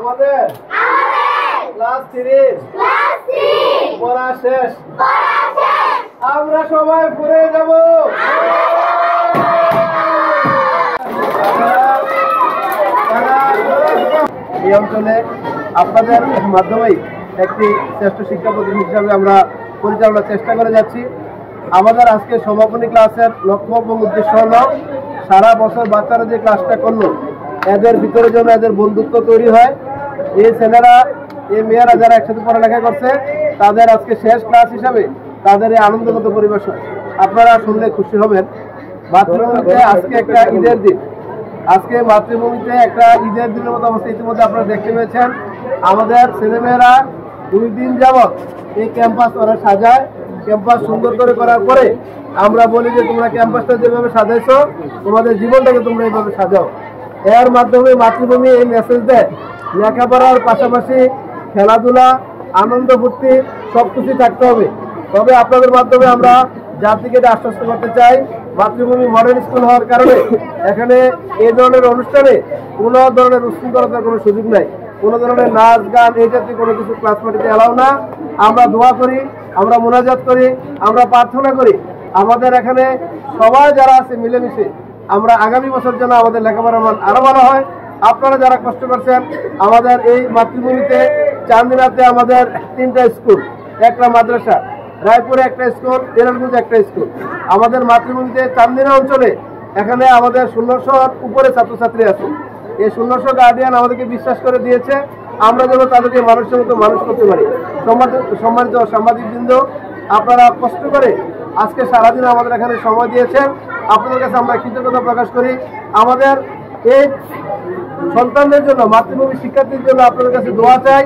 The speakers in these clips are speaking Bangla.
আমাদের ক্লাস 3 পড়া শেষ। আমরা সবাই ঘুরে যাব। এই অঞ্চলে আপনাদের মাধ্যমেই একটি শ্রেষ্ঠ শিক্ষা প্রতিষ্ঠান হিসাবে আমরা পরিচালনার চেষ্টা করে যাচ্ছি। আমাদের আজকে সমাপনী ক্লাসের লক্ষ্য এবং উদ্দেশ্য হলো সারা বছর বাচ্চারা যে ক্লাসটা করলো এদের ভিতরে যেন এদের বন্ধুত্ব তৈরি হয়। এই ছেলেরা এই মেয়েরা যারা একসাথে পড়ালেখা করছে তাদের আজকে শেষ ক্লাস হিসাবে তাদের এই আনন্দগত পরিবেশ আপনারা শুনলে খুশি হবেন। মাতৃভূমিতে আজকে একটা ঈদের দিন। আজকে মাতৃভূমিতে একটা ঈদের দিনের মতো অবস্থা ইতিমধ্যে আপনারা দেখতে পেয়েছেন। আমাদের ছেলেমেয়েরা 2 দিন যাবৎ এই ক্যাম্পাস ওরা সাজায়। ক্যাম্পাস সুন্দর করে করার পরে আমরা বলি যে তোমরা ক্যাম্পাসটা যেভাবে সাজাইছো তোমাদের জীবনটাকে তোমরা এইভাবে সাজাও। এর মাধ্যমে মাতৃভূমি এই মেসেজ দেয় লেখাপড়ার পাশাপাশি খেলাধুলা আনন্দ ফুর্তি সবকিছু থাকতে হবে। তবে আপনাদের মাধ্যমে আমরা জাতিকে আশ্বস্ত করতে চাই মাতৃভূমি মডেল স্কুল হওয়ার কারণে এখানে এই ধরনের অনুষ্ঠানে কোনো ধরনের উশৃঙ্খলতার কোনো সুযোগ নাই। কোনো ধরনের নাচ গান এই জাতীয় কোনো কিছু ক্লাস পার্টিতে এলাও না। আমরা দোয়া করি, আমরা মোনাজাত করি, আমরা প্রার্থনা করি আমাদের এখানে সবাই যারা আছে মিলেমিশে আমরা আগামী বছর যেন আমাদের লেখাপড়ার মান আরো ভালো হয়। আপনারা যারা কষ্ট করছেন আমাদের এই মাতৃভূমিতে চান্দিনাতে আমাদের 3টা স্কুল, একটা মাদ্রাসা, রায়পুরে একটা স্কুল, এরারগঞ্জে একটা স্কুল। আমাদের মাতৃভূমিতে চান্দিনা অঞ্চলে এখানে আমাদের 1600 উপরে ছাত্রছাত্রী আছে। এই 1600 গার্ডিয়ান আমাদেরকে বিশ্বাস করে দিয়েছে আমরা যেন তাদেরকে মানুষের মতো মানুষ করতে পারি। সম্মানিত সাংবাদিকবৃন্দ, আপনারা কষ্ট করে আজকে সারাদিন আমাদের এখানে সময় দিয়েছেন। আপনাদের কাছে আমরা কৃতজ্ঞতা প্রকাশ করি। আমাদের এই সন্তানদের জন্য মাতৃভূমি শিক্ষার্থীর জন্য আপনাদের কাছে দোয়া চাই।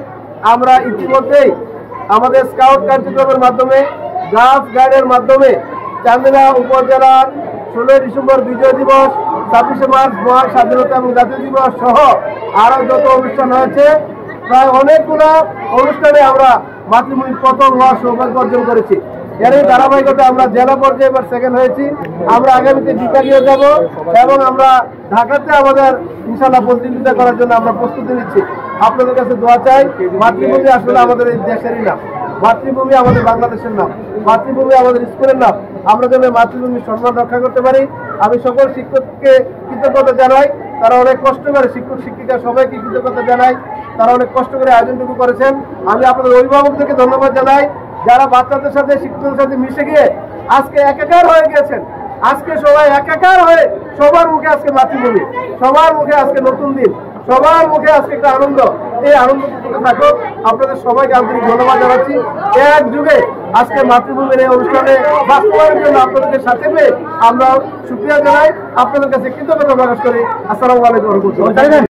আমরা ইতিমধ্যেই আমাদের স্কাউট কার্যক্রমের মাধ্যমে গার্লস গাইডের মাধ্যমে চান্দিনা উপজেলার 16 ডিসেম্বর বিজয় দিবস, 26শে মার্চ মহান স্বাধীনতা এবং জাতীয় দিবস সহ আরো যত অনুষ্ঠান হয়েছে প্রায় অনেকগুলো অনুষ্ঠানে আমরা মাতৃভূমির প্রথম হওয়ার সৌভাগ্য অর্জন করেছি। এর এই ধারাবাহিকতা আমরা জেলা পর্যায়ে এবার সেকেন্ড হয়েছি। আমরা আগামীতে বিভাগীয় যাব এবং আমরা ঢাকাতে আমাদের ইনশাআল্লাহ প্রতিযোগিতা করার জন্য আমরা প্রস্তুতি নিচ্ছি। আপনাদের কাছে দোয়া চাই। মাতৃভূমি আসলে আমাদের এই দেশেরই নাম, মাতৃভূমি আমাদের বাংলাদেশের নাম, মাতৃভূমি আমাদের স্কুলের নাম। আমরা যেন মাতৃভূমির সম্মান রক্ষা করতে পারি। আমি সকল শিক্ষককে কৃতজ্ঞতা জানাই, তারা অনেক কষ্ট করে, শিক্ষক শিক্ষিকা সবাইকে কৃতজ্ঞতা জানাই, তারা অনেক কষ্ট করে আয়োজনটুকু করেছেন। আমি আপনাদের অভিভাবকদেরকে ধন্যবাদ জানাই যারা বাচ্চাদের সাথে শিক্ষকদের সাথে মিশে গিয়ে আজকে একাকার হয়ে গিয়েছেন। আজকে সবাই একাকার হয়ে সবার মুখে আজকে মাতৃভূমি, সবার মুখে আজকে নতুন দিন, সবার মুখে আজকে একটা আনন্দ। এই আনন্দ থাকুক। আপনাদের সবাইকে আন্তরিক ধন্যবাদ জানাচ্ছি। এক যুগে আজকে মাতৃভূমির এই অনুষ্ঠানে বাস্তবায়নের জন্য আপনাদের সাথে পেয়ে আমরা শুকরিয়া জানাই, আপনাদের কাছে কৃতজ্ঞতা প্রকাশ করি। আসসালামু আলাইকুম।